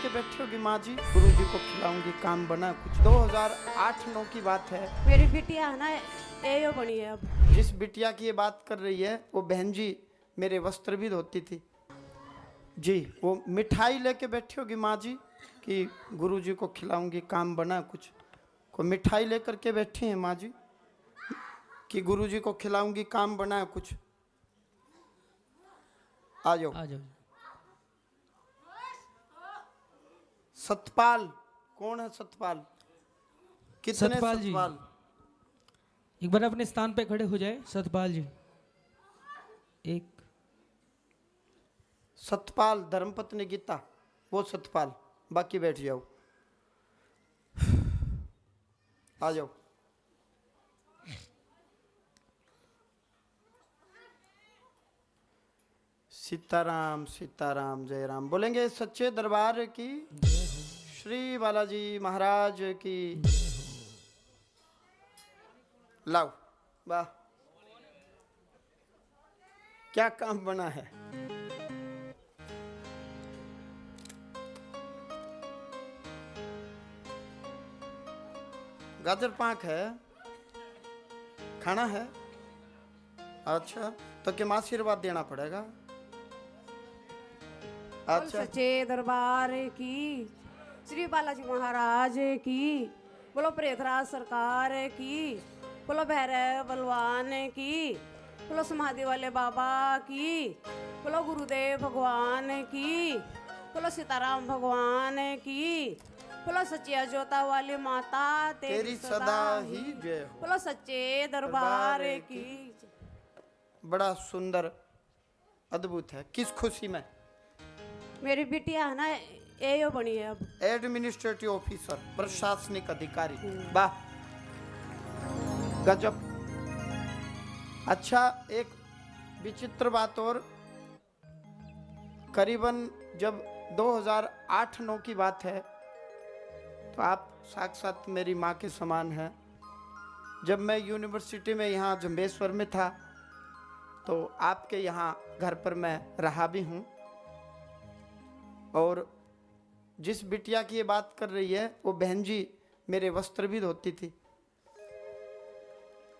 लेके बैठी होगी माँ जी, गुरुजी को खिलाऊंगी, काम बना कुछ। 2008-9 की बात है। मेरी बिटिया है ना, ये बनी है अब। जिस बिटिया की ये बात कर रही है वो बहन जी मेरे वस्त्र भी धोती थी जी। वो मिठाई लेके बैठी होगी माँ जी कि गुरुजी को खिलाऊंगी, काम बना कुछ। को मिठाई लेकर के बैठी हैं माँ जी कि गुरुजी को खिलाऊंगी, काम बना कुछ। आ जाओ। आ जाओ। सतपाल कौन है? सतपाल कितने? सतपाल जी। सतपाल एक बार अपने स्थान पे खड़े हो जाए सतपाल जी। एक सतपाल धर्मपत्नी गीता, वो सतपाल, बाकी बैठ जाओ। आ जाओ। सीताराम सीताराम जय राम बोलेंगे सच्चे दरबार की, श्री बालाजी महाराज की। लाओ वाह, क्या काम बना है। गाजर पाक है, खाना है। अच्छा तो क्या आशीर्वाद देना पड़ेगा। अच्छा सच्चे दरबार की, श्री बालाजी महाराज की, बोलो प्रेतराज सरकार की, बोलो भैरव बलवान की, बोलो समाधि वाले बाबा की, बोलो गुरुदेव भगवान की, बोलो सीताराम भगवान की, बोलो सच्चे जोता वाली माता तेरी सदा ही जय हो। बोलो सच्चे दरबार की। बड़ा सुंदर अद्भुत है। किस खुशी में? मेरी बिटिया है ना, ये बनी है अब। एडमिनिस्ट्रेटिव ऑफिसर, प्रशासनिक अधिकारी। वाह गजब। अच्छा एक विचित्र बात और, करीबन जब 2008-9 की बात है तो आप साक्षात मेरी माँ के समान हैं। जब मैं यूनिवर्सिटी में यहाँ जंबेश्वर में था तो आपके यहाँ घर पर मैं रहा भी हूँ। और जिस बिटिया की ये बात कर रही है वो बहन जी मेरे वस्त्र भी धोती थी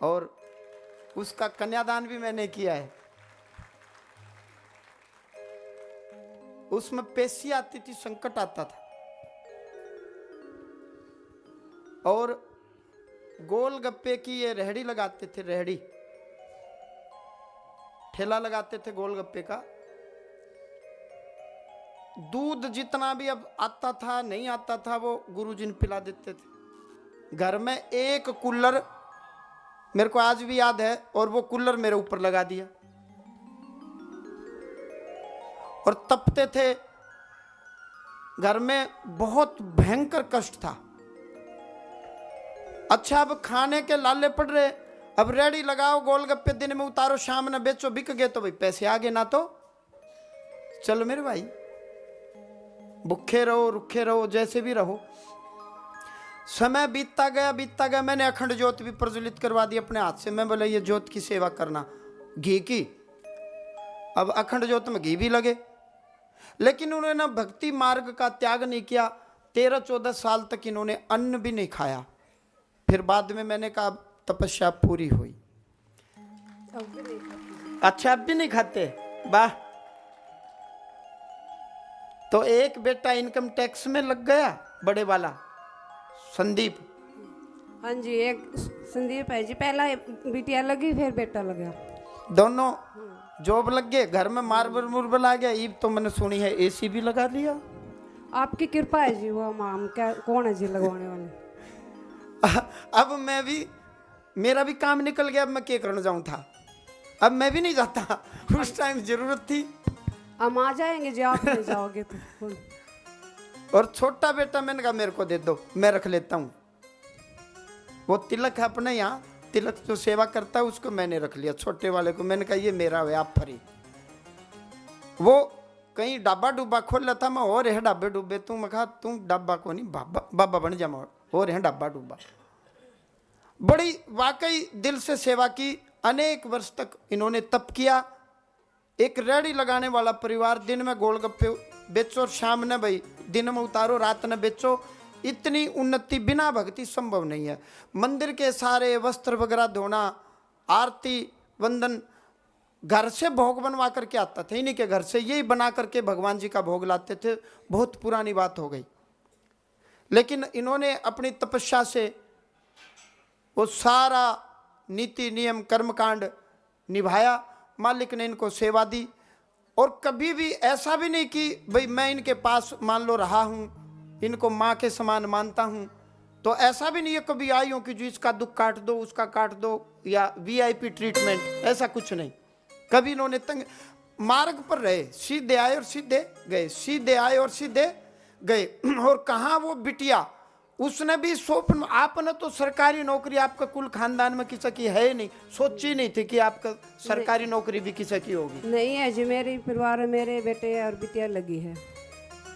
और उसका कन्यादान भी मैंने किया है। उसमें पेशी आती थी, संकट आता था। और गोलगप्पे की ये रेहड़ी लगाते थे, रेहड़ी ठेला लगाते थे गोलगप्पे का। दूध जितना भी अब आता था नहीं आता था वो गुरुजी ने पिला देते थे। घर में एक कूलर मेरे को आज भी याद है, और वो कूलर मेरे ऊपर लगा दिया और तपते थे। घर में बहुत भयंकर कष्ट था। अच्छा अब खाने के लाले पड़ रहे, अब रेडी लगाओ, गोलगप्पे दिन में उतारो, शाम में बेचो, बिक गए तो भाई पैसे आगे, ना तो चलो मेरे भाई, भूखे रहो रुखे रहो जैसे भी रहो। समय बीतता गया। मैंने अखंड ज्योत भी प्रज्वलित करवा दी अपने हाथ से। मैं बोला ये ज्योत की सेवा करना, घी की। अब अखंड ज्योत में घी भी लगे, लेकिन उन्होंने भक्ति मार्ग का त्याग नहीं किया। 13-14 साल तक इन्होंने अन्न भी नहीं खाया। फिर बाद में मैंने कहा तपस्या पूरी हुई। अच्छा अब भी नहीं खाते, वाह। तो एक बेटा इनकम टैक्स में लग गया, बड़े वाला संदीप। हाँ जी, एक संदीप है जी, पहला बिटिया लगी फिर बेटा लगा। दोनों जॉब लग गए, घर में मार्बल मुर्बल आ गया। ईब तो मैंने सुनी है एसी भी लगा लिया। आपकी कृपा है जी। वो माम क्या कौन है जी लगवाने वाले? अब मैं भी, मेरा भी काम निकल गया। अब मैं क्या करने जाऊं था, अब मैं भी नहीं जाता। उस टाइम जरूरत थी। हम आ जाएंगे जी, आप नहीं जाओगे तो। और छोटा बेटा मैंने कहा मेरे को दे दो, मैं रख लेता हूँ। वो तिलक है अपने यहाँ, तिलक जो सेवा करता है उसको मैंने रख लिया। छोटे वाले को मैंने कहा ये मेरा है, आप फ्री। वो कहीं डाबा डूबा खोल लेता, मैं और है डाबे डूबे। तू मैं कहा तू डाबा को नहीं, बाबा बन जा, और है डाबा डूबा। बड़ी वाकई दिल से सेवा की। अनेक वर्ष तक इन्होंने तप किया। एक रेहड़ी लगाने वाला परिवार दिन में गोलगप्पे बेचो, शाम ने भाई दिन में उतारो, रात ने बेचो। इतनी उन्नति बिना भक्ति संभव नहीं है। मंदिर के सारे वस्त्र वगैरह धोना, आरती वंदन, घर से भोग बनवा करके आता था, इन्हीं के घर से यही बना करके भगवान जी का भोग लाते थे। बहुत पुरानी बात हो गई, लेकिन इन्होंने अपनी तपस्या से वो सारा नीति नियम कर्मकांड निभाया। मालिक ने इनको सेवा दी, और कभी भी ऐसा भी नहीं कि भाई मैं इनके पास मान लो रहा हूँ, इनको माँ के समान मानता हूँ, तो ऐसा भी नहीं है कभी आई हूँ कि जो इसका दुख काट दो, उसका काट दो, या वीआईपी ट्रीटमेंट, ऐसा कुछ नहीं। कभी इन्होंने तंग, मार्ग पर रहे, सीधे आए और सीधे गए, सीधे आए और सीधे गए। और कहाँ वो बिटिया, उसने भी स्वप्न, आपने तो सरकारी नौकरी आपका कुल खानदान में किसी की है ही नहीं, सोची नहीं थी कि आपका सरकारी नौकरी भी किसी की होगी। नहीं है जी, मेरे परिवार में मेरे बेटे और बिटिया लगी है।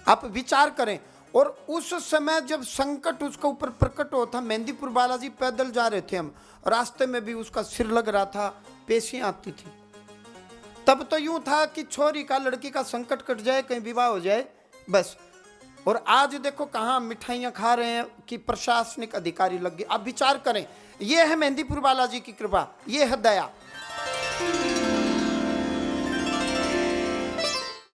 आप विचार करें। और उस समय जब संकट उसके ऊपर प्रकट होता, मेहंदीपुर बालाजी पैदल जा रहे थे हम, रास्ते में भी उसका सिर लग रहा था, पेशियां आती थी। तब तो यूं था कि छोरी का, लड़की का संकट कट जाए, कहीं विवाह हो जाए, बस। और आज देखो कहाँ मिठाइयाँ खा रहे हैं कि प्रशासनिक अधिकारी लग गए। आप विचार करें, ये है मेहंदीपुर बालाजी की कृपा, ये है दया।